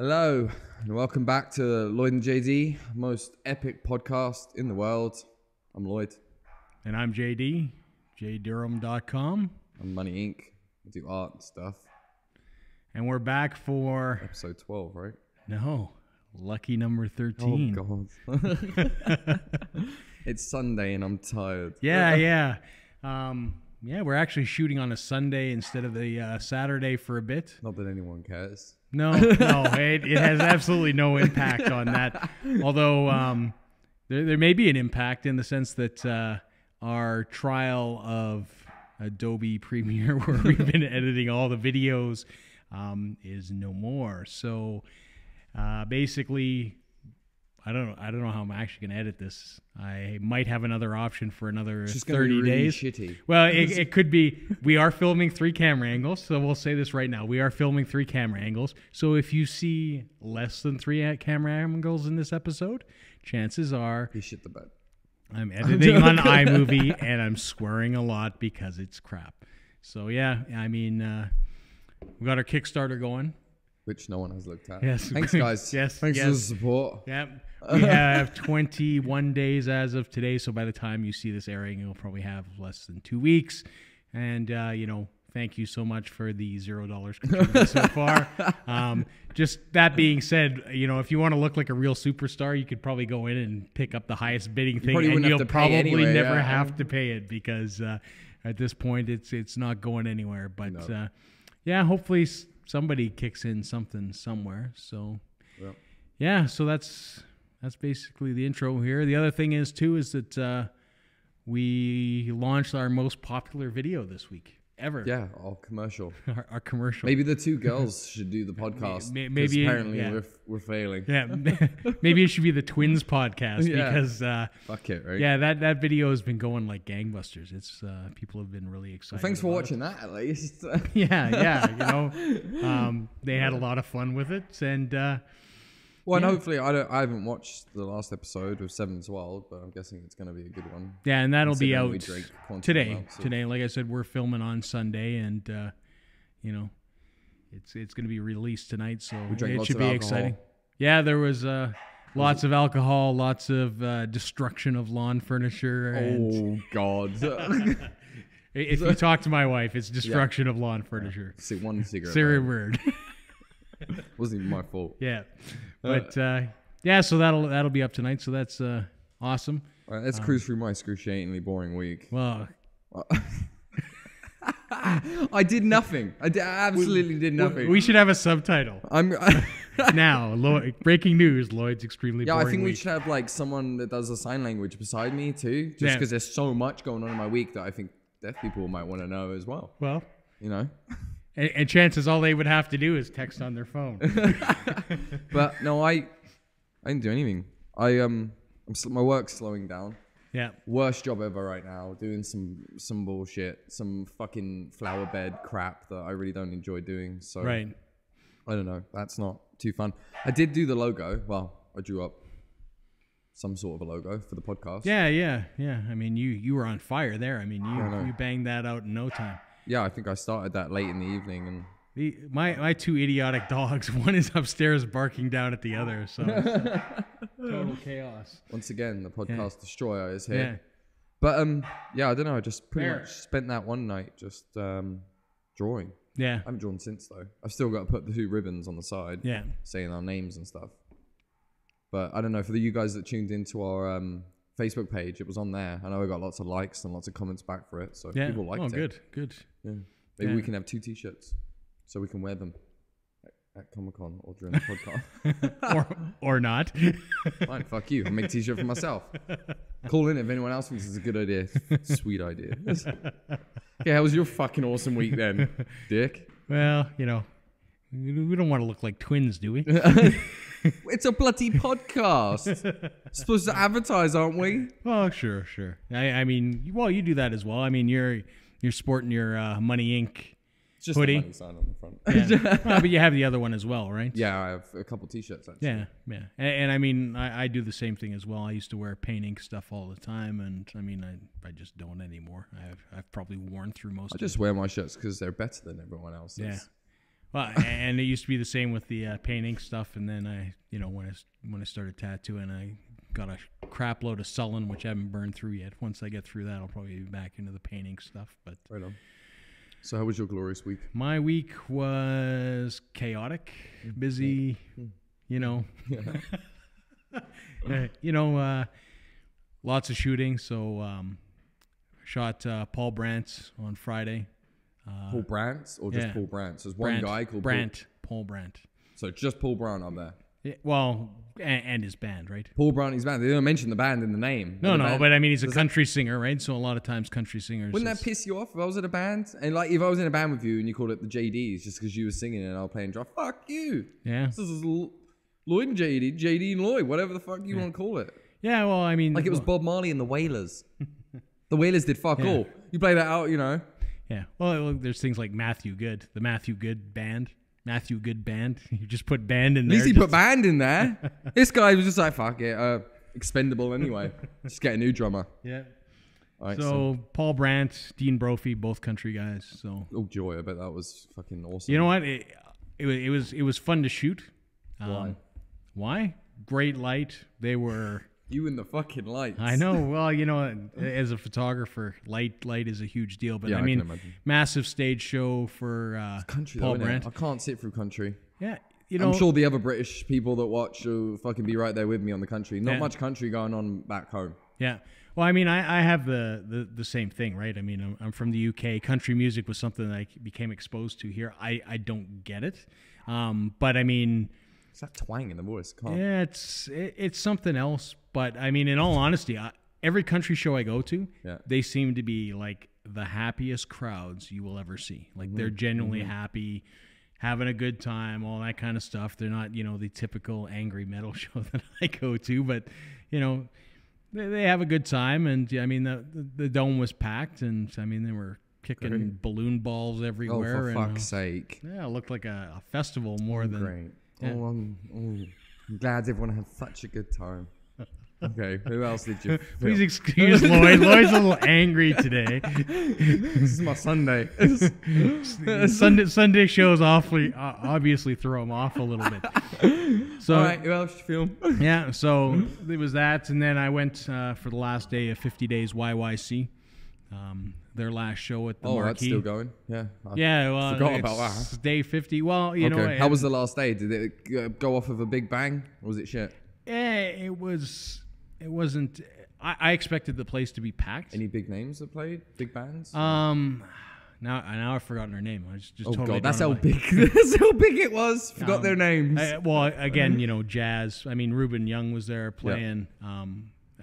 Hello, and welcome back to Lloyd and JD, most epic podcast in the world. I'm Lloyd. And I'm JD, jdirom.com. I'm Money Inc. I do art and stuff. And we're back for... Episode 12, right? No, lucky number 13. Oh, God. It's Sunday and I'm tired. Yeah. We're actually shooting on a Sunday instead of the Saturday for a bit. Not that anyone cares. No, it has absolutely no impact on that. Although there may be an impact in the sense that our trial of Adobe Premiere, where we've been editing all the videos, is no more. So basically, I don't know how I'm actually going to edit this. I might have another option for another 30 days. Shitty. Well, it could be. We are filming 3 camera angles, so we'll say this right now. We are filming 3 camera angles. So if you see less than 3 camera angles in this episode, chances are You shit the bed. I'm editing on iMovie and I'm swearing a lot because it's crap. So yeah, I mean, we got our Kickstarter going. Which no one has looked at. Yes. Thanks, guys. Yes. Thanks for the support. Yep. We have 21 days as of today, so by the time you see this airing, you'll probably have less than 2 weeks. And, thank you so much for the $0 contributed so far. Just that being said, if you want to look like a real superstar, you could probably go in and pick up the highest bidding thing, and you'll probably never have to pay it because at this point, it's not going anywhere. But, hopefully somebody kicks in something somewhere. So, so that's basically the intro here. The other thing is that we launched our most popular video this week ever. Yeah, our commercial. our commercial. Maybe the 2 girls should do the podcast. Maybe apparently we're failing. Yeah, maybe it should be the Twins podcast because fuck it, right? Yeah, that video has been going like gangbusters. It's people have been really excited. Well, thanks for watching that at least. They had a lot of fun with it, and and hopefully I haven't watched the last episode of Seven's Wild, but I'm guessing it's going to be a good one. Yeah, and that'll be out today. Today, like I said, we're filming on Sunday, and it's going to be released tonight, so it should be exciting. Yeah, there was lots of alcohol, lots of destruction of lawn furniture. Oh God! If you talk to my wife, it's destruction of lawn furniture. One cigarette. Sarah word. Wasn't even my fault. Yeah. But so that'll be up tonight. So that's awesome. All right, let's cruise through my excruciatingly boring week. Well, I did nothing. I absolutely did nothing. We should have a subtitle. Now, breaking news: Lloyd's extremely boring. Yeah, I think we week. should have like someone that does a sign language beside me too, just because there's so much going on in my week that I think deaf people might want to know as well. Well, And chances all they would have to do is text on their phone. But no, I didn't do anything. My work's slowing down. Yeah. Worst job ever right now. Doing some bullshit, some fucking flower bed crap that I really don't enjoy doing. So right. I don't know. That's not too fun. I did do the logo. Well, I drew up some sort of a logo for the podcast. Yeah. I mean, you were on fire there. I mean, you banged that out in no time. Yeah, I think I started that late in the evening, and my 2 idiotic dogs. One is upstairs barking down at the other, so it's, total chaos. Once again, the podcast destroyer is here. Yeah. But I don't know. I just pretty much spent that one night just drawing. Yeah. I haven't drawn since though. I've still got to put the 2 ribbons on the side. Yeah. Saying our names and stuff. But I don't know, for you guys that tuned into our Facebook page, it was on there. I know we got lots of likes and lots of comments back for it, so people liked it. Good. Yeah. Maybe we can have 2 t-shirts so we can wear them at Comic-Con or during the podcast. or not. Fine, fuck you. I'll make a t-shirt for myself. Call in if anyone else thinks it's a good idea. Sweet idea. Okay, how was your fucking awesome week then, Dick? Well, we don't want to look like twins, do we? It's a bloody podcast. Supposed to advertise, aren't we? Oh, sure. I mean, you do that as well. I mean, you're sporting your Money Inc. It's just hoodie. a money sign on the front. Yeah. But you have the other one as well, right? Yeah, I have a couple t-shirts actually. Yeah. And I mean, I do the same thing as well. I used to wear Paint Ink stuff all the time, and I mean, I just don't anymore. I've probably worn through most. I just wear my shirts because they're better than everyone else's. Yeah. Well, and it used to be the same with the painting stuff. And then when I started tattooing, I got a crap load of sullen, which I haven't burned through yet. Once I get through that, I'll probably be back into the painting stuff. But right on. So how was your glorious week? My week was chaotic, busy, lots of shooting. So shot Paul Brandt's on Friday. Paul Brandt's or just Paul Brandt's? There's one guy called Paul Brandt. So just Paul Brandt up there. Yeah, well, and his band, right? Paul Brandt, his band. They don't mention the band in the name. No, but I mean, he's a country singer, right? So a lot of times country singers. Wouldn't that piss you off if I was in a band? And like, if I was in a band with you and you called it the JDs just because you were singing and I was playing drum, fuck you. Yeah. This is Lloyd and JD and Lloyd, whatever the fuck you want to call it. Yeah, well, I mean. Like it was Bob Marley and the Wailers. The Wailers did fuck all. You play that out, Yeah. Well, there's things like Matthew Good, the Matthew Good Band. You just put band in there. At least he put band in there. This guy was just like, fuck it, expendable anyway. Just get a new drummer. Yeah. All right, so Paul Brandt, Dean Brophy, both country guys. So. Oh joy! I bet that was fucking awesome. You know what? It was fun to shoot. Why? Great light. They were. You and the fucking lights. I know. Well, as a photographer, light is a huge deal. But yeah, I mean, massive stage show for country, Paul though, Brandt. I can't sit through country. Yeah, I'm sure the other British people that watch will fucking be right there with me on the country. Not much country going on back home. Yeah. Well, I mean, I have the same thing, right? I mean, I'm from the UK. Country music was something that I became exposed to here. I don't get it, but I mean. It's that twang in the voice. Yeah, it's something else. But I mean, in all honesty, every country show I go to, they seem to be like the happiest crowds you will ever see. Like they're genuinely happy, having a good time, all that kind of stuff. They're not, the typical angry metal show that I go to, but they have a good time. And I mean, the dome was packed, and I mean, they were kicking balloon balls everywhere. Oh, for fuck's sake! Yeah, it looked like a festival more than. Great. Yeah. I'm glad everyone had such a good time. Okay, who else did you? Please excuse Lloyd. Lloyd's a little angry today. This is my Sunday. Sunday shows obviously throw him off a little bit. So, all right, who else you film? Yeah, so it was that, and then I went for the last day of 50 Days YYC. Their last show at the Marquee. Oh, that's still going? Yeah. Well, forgot about that. Day 50. Well, you know. How was the last day? Did it go off of a big bang? Or was it shit? It wasn't. I expected the place to be packed. Any big names that played? Big bands? Now I've forgotten their name. I just totally. God, that's how big. That's how big it was. Forgot their names. Well, again, jazz. I mean, Ruben Young was there playing.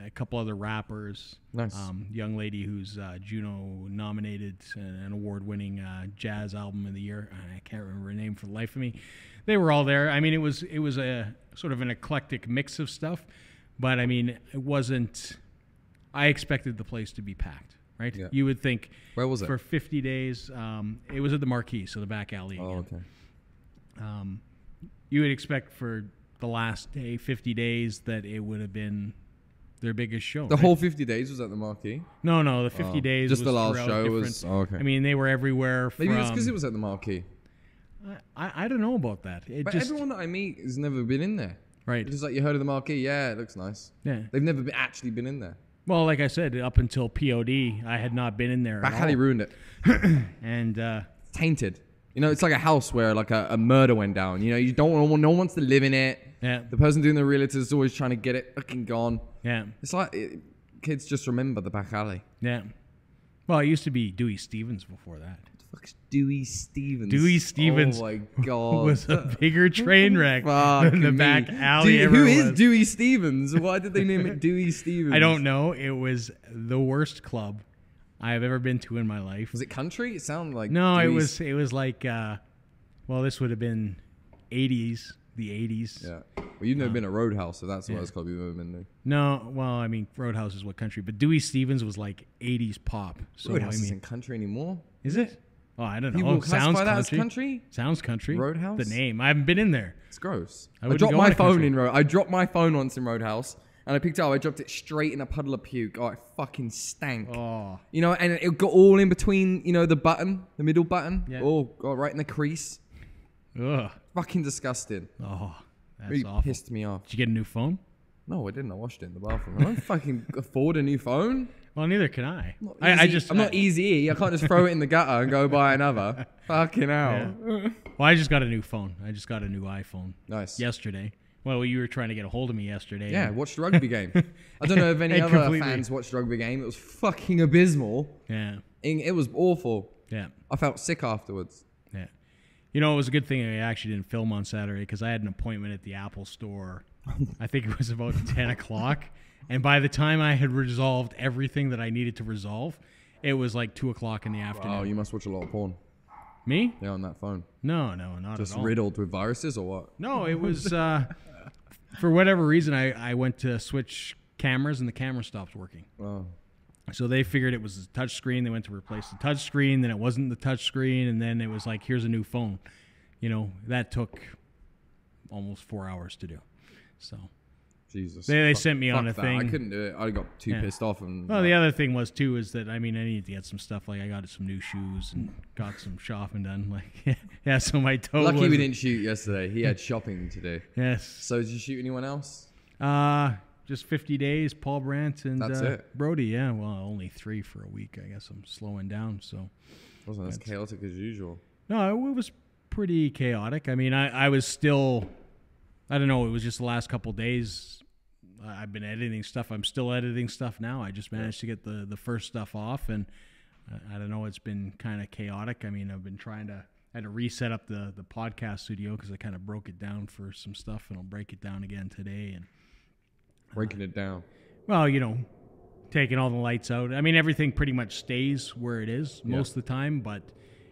A couple other rappers. Nice. Young lady who's Juno nominated, an award-winning jazz album of the year. I can't remember her name for the life of me. They were all there. I mean, it was a sort of an eclectic mix of stuff, but I mean, it wasn't. I expected the place to be packed, right? Yeah. You would think. Where was it? For 50 days. It was at the Marquee, so the back alley. Oh, again. Okay. You would expect for the last day, 50 days, that it would have been their biggest show. The whole 50 days was at the Marquee? No, the 50 days just was the last show was... Oh, okay. I mean, they were everywhere from... Maybe it's because it was at the Marquee. I don't know about that. But everyone that I meet has never been in there. Right. It's just like, you heard of the Marquee? Yeah, it looks nice. Yeah. They've never actually been in there. Well, like I said, up until POD, I had not been in there Back Alley ruined it. And... tainted. It's like a house where like a murder went down. You don't want... No one wants to live in it. Yeah. The person doing the realtor is always trying to get it fucking gone. Yeah. It's like kids just remember the back alley. Yeah. Well, it used to be Dewey Stevens before that. What the fuck's Dewey Stevens? Dewey Stevens. Oh my god. Was a bigger train wreck than the back alley ever Who was. is Dewey Stevens? Why did they name it Dewey Stevens? I don't know. It was the worst club I have ever been to in my life. Was it country? It sounded like no. Dewey's... It was like well, this would have been 80s. The 80s. Yeah. Well, you've never been to Roadhouse, so that's the worst club you've ever been to. No, well, I mean, Roadhouse is what country, but Dewey Stevens was like 80s pop. So Roadhouse isn't country anymore. Is it? Oh, I don't know. People sounds that country. As country. Sounds country. Roadhouse. The name. I haven't been in there. It's gross. I dropped my phone in I dropped my phone once in Roadhouse, and I picked it up. I dropped it straight in a puddle of puke. Oh, it fucking stank. Oh. And it got all in between. The button, the middle button. Yeah. Oh god, right in the crease. Ugh. Fucking disgusting. Oh, that's really awful. pissed me off. Did you get a new phone? No, I didn't. I washed it in the bathroom. I don't fucking afford a new phone. Well, neither can I. I'm not easy. I can't just throw it in the gutter and go buy another. Fucking hell. Yeah. Well, I just got a new phone. I just got a new iPhone. Nice. Yesterday. Well, you were trying to get a hold of me yesterday. Yeah, watched the rugby game. I don't know if any other fans watched the rugby game. It was fucking abysmal. Yeah. It was awful. Yeah. I felt sick afterwards. Yeah. You know, it was a good thing I actually didn't film on Saturday because I had an appointment at the Apple store. I think it was about 10 o'clock. And by the time I had resolved everything that I needed to resolve, it was like 2 o'clock in the afternoon. Oh, you must watch a lot of porn. Me? Yeah, on that phone. No, not at all. Just riddled with viruses or what? No, it was, for whatever reason, I went to switch cameras and the camera stopped working. Oh. So they figured it was the touch screen. They went to replace the touch screen. Then it wasn't the touch screen. And then it was like, here's a new phone. You know, that took almost 4 hours to do. So Jesus. they sent me on a that. thing. I couldn't do it. I got too pissed off. And well, the other thing was too is that I needed to get some stuff. Like I got some new shoes and got some shopping done. Like yeah, so my toe. Lucky we didn't shoot yesterday. He had shopping to do. Yes. So did you shoot anyone else? Just 50 days. Paul Brandt and that's it. Brody. Yeah. Well, only 3 for a week. I guess I'm slowing down. So wasn't as chaotic as usual. No, it was pretty chaotic. I mean, I was still. I don't know. It was just the last couple of days. I've been editing stuff. I'm still editing stuff now. I just managed to get the first stuff off, and I don't know. It's been kind of chaotic. I mean, I've been I had to reset up the podcast studio because I kind of broke it down for some stuff, and I'll break it down again today. And breaking it down. Well, you know, taking all the lights out. I mean, everything pretty much stays where it is most of the time, but.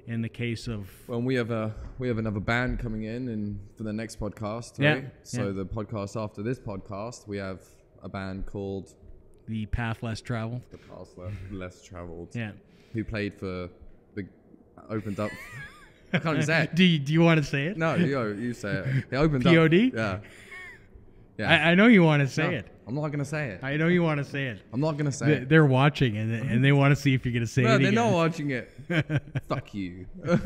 In the case of we have another band coming in and for the next podcast, right? Yeah. So the podcast after this podcast, we have a band called The Path Less Traveled. The Path Less Traveled. Yeah. Who played for opened up. I can't even say it. Do you want to say it? No, you say it. They opened POD? up. Yeah. Yeah. I know you want to say it. I'm not gonna say it. I know you want to say it. I'm not gonna say it. They're watching and they want to see if you're gonna say it. No, they're again. not watching it. Fuck you. Yeah,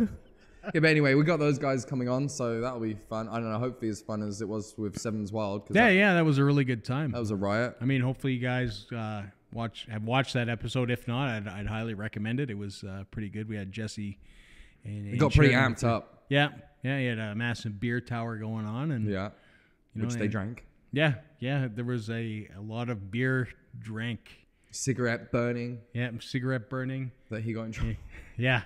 but anyway, we got those guys coming on, so that'll be fun. I don't know. Hopefully, as fun as it was with Seven's Wild. That was a really good time. That was a riot. I mean, hopefully you guys have watched that episode. If not, I'd highly recommend it. It was pretty good. We had Jesse. And it got pretty amped up. Yeah. He had a massive beer tower going on, and which they drank. Yeah. There was a lot of beer drank. Cigarette burning. Yeah, cigarette burning. That he got in trouble. Yeah.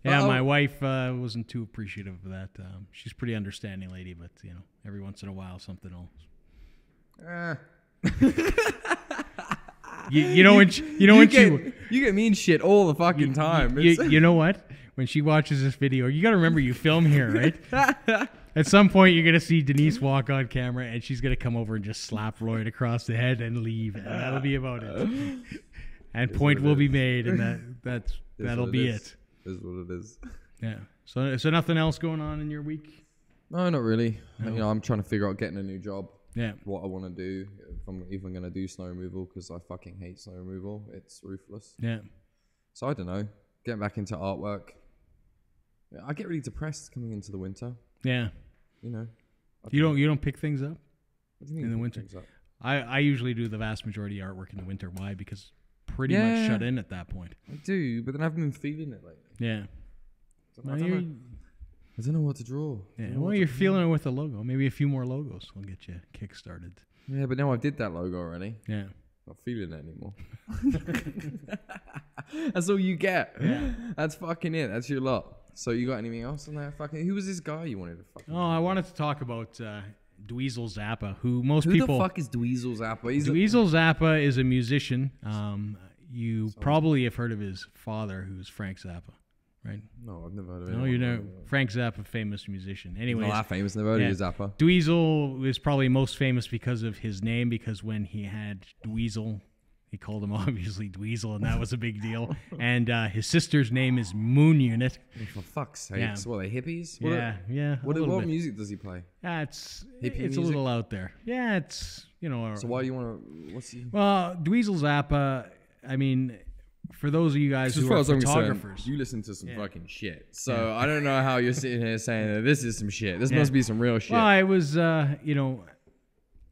Yeah, my wife wasn't too appreciative of that. She's a pretty understanding lady, but you know, every once in a while something else. You get mean shit all the fucking time. You know what? When she watches this video, you got to remember you film here, right? At some point, you're going to see Denise walk on camera, and she's going to come over and just slap Lloyd across the head and leave. And that'll be about it. And point will be made, and that'll be it. Is what it is. Yeah. So nothing else going on in your week? No, not really. No. You know, I'm trying to figure out getting a new job. Yeah. What I want to do, if I'm even going to do snow removal, because I fucking hate snow removal. It's ruthless. Yeah. So I don't know. Getting back into artwork. Yeah, I get really depressed coming into the winter. Yeah. You know. You don't pick things up? What do you mean in the winter? I usually do the vast majority of artwork in the winter. Why? Because pretty much shut in at that point. I do, but then I haven't been feeling it lately. Yeah. I don't know what to draw. Yeah. Well, you're feeling it with the logo. Maybe a few more logos will get you kick-started. Yeah, but now I did that logo already. Yeah. Not feeling it anymore. That's all you get. Yeah. That's fucking it. That's your lot. So you got anything else on there? Fucking who was this guy you wanted to fucking? I wanted to talk about Dwezill Zappa, who Who the fuck is Dwezill Zappa? Dwezill Zappa is a musician. You probably have heard of his father, who's Frank Zappa, right? No, I've never heard of him. No, you know Frank Zappa, famous musician. Anyways, not that famous. Never heard of Zappa. Dwezill is probably most famous because of his name. Because when he had Dwezill, he called him obviously Dwezill, and that was a big deal. And his sister's name is Meunier. For fuck's sake! Yeah. What are they, hippies? Yeah. What music does he play? It's music? a little out there. Yeah, it's So why do you want to? Well, Dwezill Zappa. I mean, for those of you guys who are photographers, you listen to some fucking shit. So I don't know how you're sitting here saying that this is some shit. This must be some real shit. Well, I was, you know,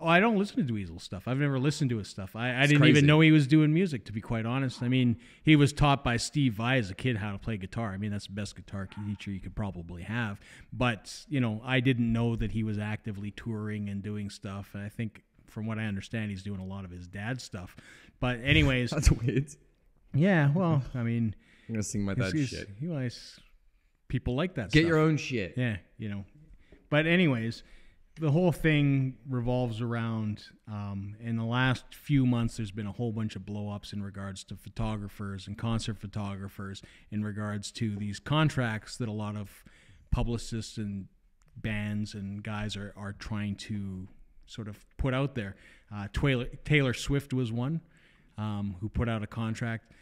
I don't listen to Dwezill stuff. I've never listened to his stuff. I didn't even know he was doing music, to be quite honest. I mean, he was taught by Steve Vai as a kid how to play guitar. I mean, that's the best guitar teacher you could probably have. But, you know, I didn't know that he was actively touring and doing stuff. And I think, from what I understand, he's doing a lot of his dad's stuff. But anyways. That's weird. Yeah, well, I mean. I'm going to sing my dad's shit. People like that Get stuff. your own shit. Yeah, you know. But anyways, the whole thing revolves around, in the last few months, there's been a whole bunch of blow-ups in regards to photographers and concert photographers in regards to these contracts that a lot of publicists and bands and guys are trying to sort of put out there. Taylor Swift was one who put out a contract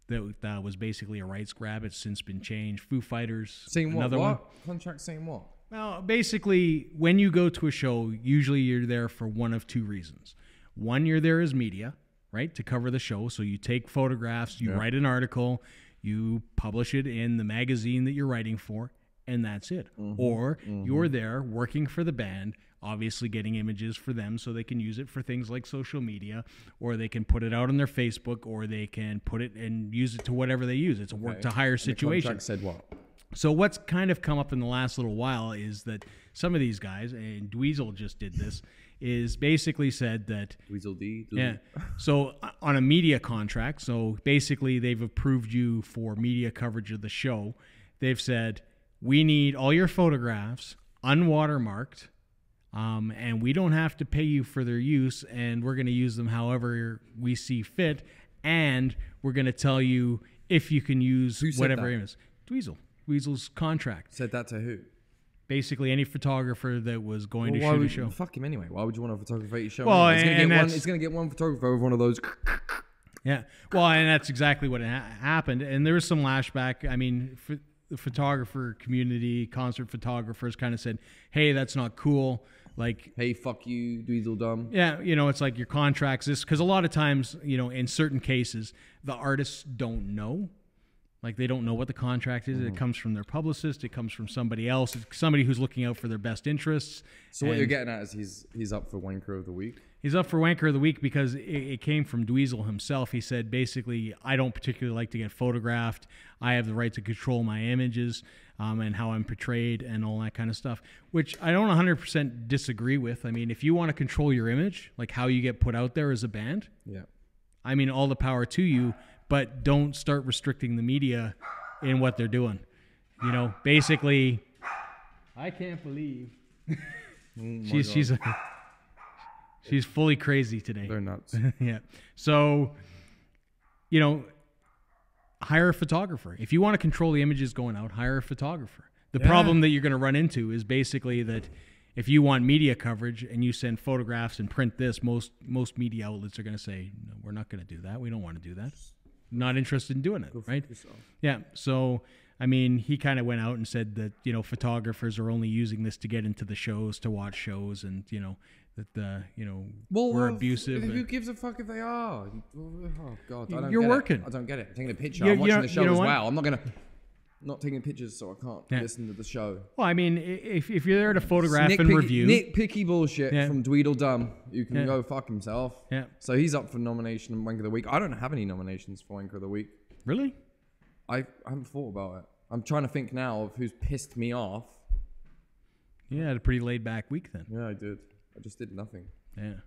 that was basically a rights grab. It's since been changed. Foo Fighters, saying another what? one. Contract saying what? Well, basically, when you go to a show, usually you're there for one of two reasons. One, you're there as media, right, to cover the show. So you take photographs, you write an article, you publish it in the magazine that you're writing for, and that's it. Or you're there working for the band, obviously getting images for them so they can use it for things like social media, or they can put it out on their Facebook, or they can put it and use it to whatever they use. It's a work-to-hire situation. The contract said what? So what's kind of come up in the last little while is that some of these guys, and Dwezill just did this, is basically said that... Dwezill D? Yeah. So on a media contract, so basically they've approved you for media coverage of the show. They've said, we need all your photographs unwatermarked, and we don't have to pay you for their use, and we're going to use them however we see fit, and we're going to tell you if you can use whatever it is. Dweezill's contract. Said that to who? Basically, any photographer that was going to shoot a show. Fuck him anyway. Why would you want a photographer at your show? Well, anyway? It's going to get one photographer with one of those. Yeah. Well, and that's exactly what happened. And there was some lashback. I mean, the photographer community, concert photographers kind of said, hey, that's not cool. Like, hey, fuck you, Dwezill dumb. Yeah, you know, it's like your contract's this. Because a lot of times, you know, in certain cases, the artists don't know. Like, they don't know what the contract is. It comes from their publicist. It comes from somebody else. It's somebody who's looking out for their best interests. So what you're getting at is he's up for Wanker of the Week? He's up for Wanker of the Week because it came from Dwezill himself. He said, basically, I don't particularly like to get photographed. I have the right to control my images and how I'm portrayed and all that kind of stuff, which I don't 100% disagree with. I mean, if you want to control your image, like how you get put out there as a band, I mean, all the power to you. But don't start restricting the media in what they're doing. You know, basically, I can't believe she's fully crazy today. They're nuts. Yeah. So, you know, hire a photographer. If you want to control the images going out, hire a photographer. The problem that you're going to run into is basically that if you want media coverage and you send photographs and print this, most media outlets are going to say, no, we're not going to do that. We don't want to do that. Not interested in doing it, right? Yeah. So, I mean, he kind of went out and said that, you know, photographers are only using this to get into the shows, to watch shows, and, you know, that, you know, we're abusive. Who gives a fuck if they are? Oh, God. You're working. I don't get it. I'm taking a picture. I'm watching the show as well. I'm not taking pictures, so I can't listen to the show. Well, I mean, if you're there to photograph and review... Nitpicky bullshit from Dwezill Dumb. You can go fuck himself. Yeah. So he's up for nomination and Wanker of the Week. I don't have any nominations for Wanker of the Week. Really? I haven't thought about it. I'm trying to think now of who's pissed me off. You had a pretty laid-back week then. Yeah, I did. I just did nothing. Yeah.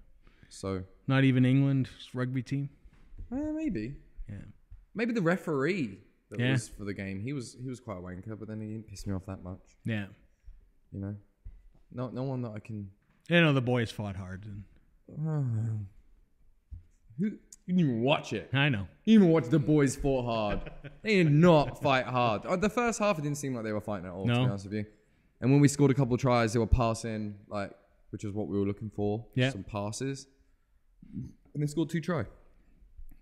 So... Not even England's rugby team? Maybe. Yeah. Maybe the referee... That was for the game. He was quite a wanker, but then he didn't piss me off that much. Yeah. You know? No one that I can... You know, the boys fought hard. You didn't even watch it. I know. You didn't even watch the boys fought hard. They did not fight hard. The first half, it didn't seem like they were fighting at all, to be honest with you. And when we scored a couple of tries, they were passing, like, which is what we were looking for. Yeah. Some passes. And they scored 2 tries.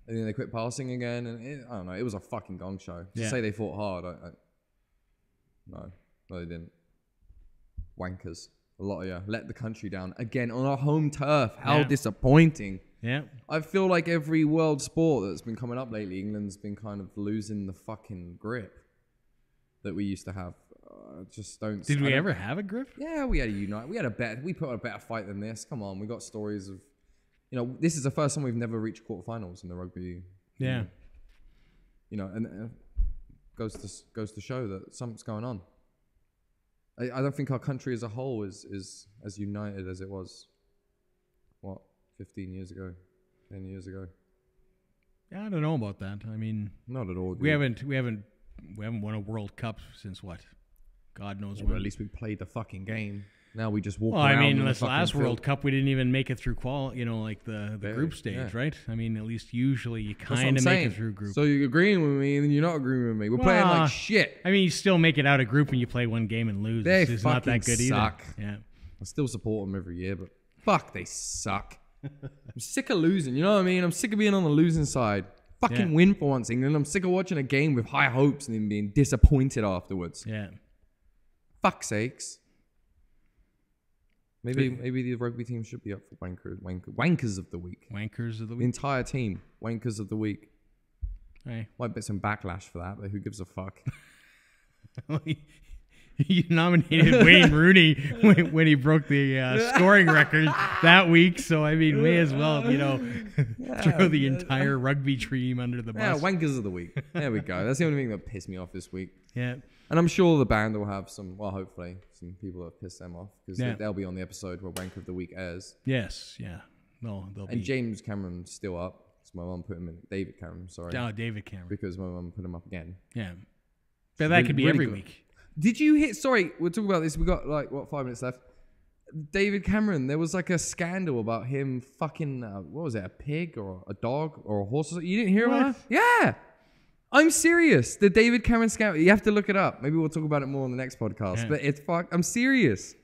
And then they quit passing again, and I don't know. It was a fucking gong show. To say they fought hard, no, they didn't. Wankers, a lot of you let the country down again on our home turf. How disappointing! Yeah. I feel like every world sport that's been coming up lately, England's been kind of losing the fucking grip that we used to have. Just don't. Did we ever have a grip? Yeah, we had a unite. We put on a better fight than this. Come on, we got stories of, this is the first time we've never reached quarterfinals in the rugby. Yeah. And goes to show that something's going on. I don't think our country as a whole is as united as it was. 15 years ago, 10 years ago. Yeah, I don't know about that. I mean, not at all. We haven't won a World Cup since what? God knows when. Well, at least we played the fucking game. Now we just walk around. I mean, this last World Cup, we didn't even make it through the group stage, right? I mean, at least usually you kind of make it through group. So you're agreeing with me, and then you're not agreeing with me. We're playing like shit. I mean, you still make it out of group when you play one game and lose. It's not that good suck. either. Yeah. I still support them every year, but fuck, they suck. I'm sick of losing, you know what I mean? I'm sick of being on the losing side. Fucking win for once, England. I'm sick of watching a game with high hopes and then being disappointed afterwards. Yeah. Fuck's sakes. Maybe the rugby team should be up for wankers of the week. Wankers of the week? The entire team. Wankers of the week. Hey. Might get some backlash for that, but who gives a fuck? You nominated Wayne Rooney when he broke the scoring record that week, so I mean, may as well, throw the entire rugby team under the bus. Yeah, wankers of the week. There we go. That's the only thing that pissed me off this week. Yeah. And I'm sure the band will have hopefully, some people that piss them off, because they'll be on the episode where Wank of the Week airs. Yes, yeah. No, they'll be. James Cameron's still up. So my mum put him in. David Cameron, sorry. Oh, David Cameron. Because my mum put him up again. Yeah. But that could be every week. Did you hit... Sorry, we'll talk about this. We got 5 minutes left. David Cameron, there was like a scandal about him fucking... what was it? A pig or a dog or a horse? You didn't hear about that? Yeah. I'm serious. The David Cameron scandal. You have to look it up. Maybe we'll talk about it more on the next podcast. Yeah. But it's I'm serious.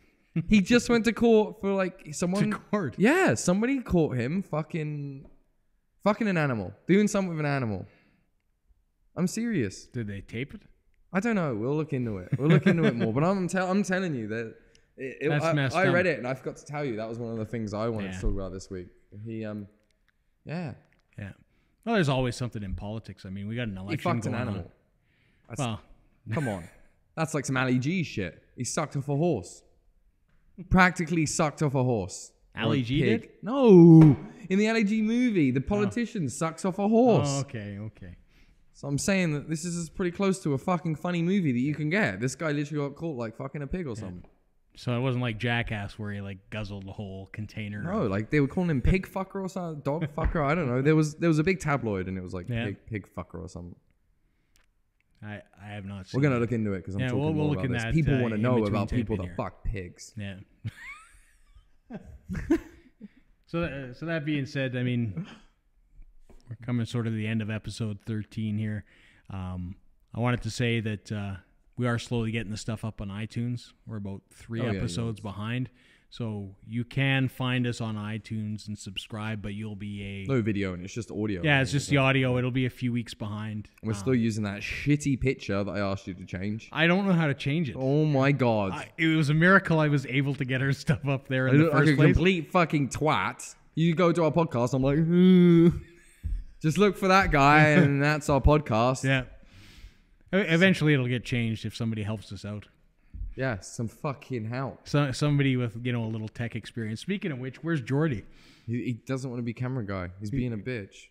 He just went to court for someone... To court? Yeah. Somebody caught him fucking an animal. Doing something with an animal. I'm serious. Did they tape it? I don't know. We'll look into it. We'll look into it more. But I'm telling you that I read it and I forgot to tell you that was one of the things I wanted to talk about this week. Yeah. Well, there's always something in politics. I mean, we got an election. He fucked an animal. Come on. That's like some Ali G shit. He sucked off a horse. Practically sucked off a horse. Ali G did? No. In the Ali G movie, the politician sucks off a horse. Oh, okay. So I'm saying that this is pretty close to a fucking funny movie that you can get. This guy literally got caught like fucking a pig or something. So it wasn't like Jackass where he guzzled the whole container. No, they were calling him pig fucker or something, dog fucker. I don't know. There was a big tabloid and it was pig fucker or something. I have not seen. We're gonna look into it because I'm talking more about this. People want to know about people that fuck pigs. Yeah. So that being said, I mean, we're coming sort of to the end of episode 13 here. I wanted to say that we are slowly getting the stuff up on iTunes. We're about 3 episodes behind. So you can find us on iTunes and subscribe, but you'll be no video and it's just audio. Yeah, it's just the audio. It'll be a few weeks behind. We're still using that shitty picture that I asked you to change. I don't know how to change it. Oh my God. It was a miracle I was able to get her stuff up there in the first place. Like a complete fucking twat. You go to our podcast, I'm like, just look for that guy and that's our podcast. Yeah. Eventually it'll get changed if somebody helps us out. Yeah, some fucking help. Somebody with, a little tech experience. Speaking of which, where's Jordie? He doesn't want to be camera guy. He's being a bitch.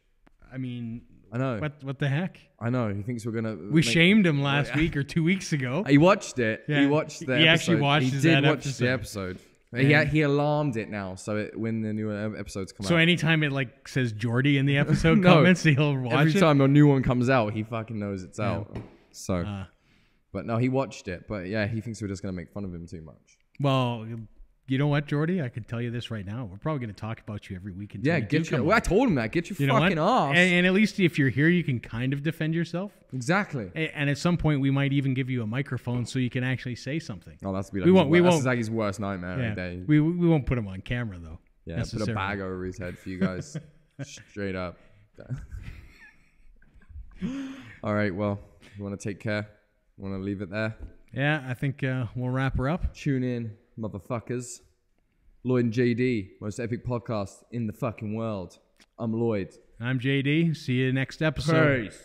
I mean, I know. What the heck? I know. He thinks we're going to... We shamed him last week or 2 weeks ago. He watched it. Yeah. He watched the episode. He actually watched the episode. He alarmed it now, so when the new episodes come out. So anytime it says Jordie in the episode comments, he'll watch it? Every time a new one comes out, he fucking knows it's out. So... But no, he watched it. But yeah, he thinks we're just going to make fun of him too much. Well, you know what, Jordie? I can tell you this right now. We're probably going to talk about you every week. Yeah, I told him that. Get your fucking ass. And at least if you're here, you can kind of defend yourself. Exactly. And at some point, we might even give you a microphone so you can actually say something. Oh, that's like his worst nightmare. Yeah, every day. We won't put him on camera, though. Yeah, put a bag over his head for you guys. Straight up. All right, well, you want to take care? Want to leave it there? Yeah, I think we'll wrap her up. Tune in, motherfuckers. Lloyd and JD, most epic podcast in the fucking world. I'm Lloyd. I'm JD. See you next episode. Peace.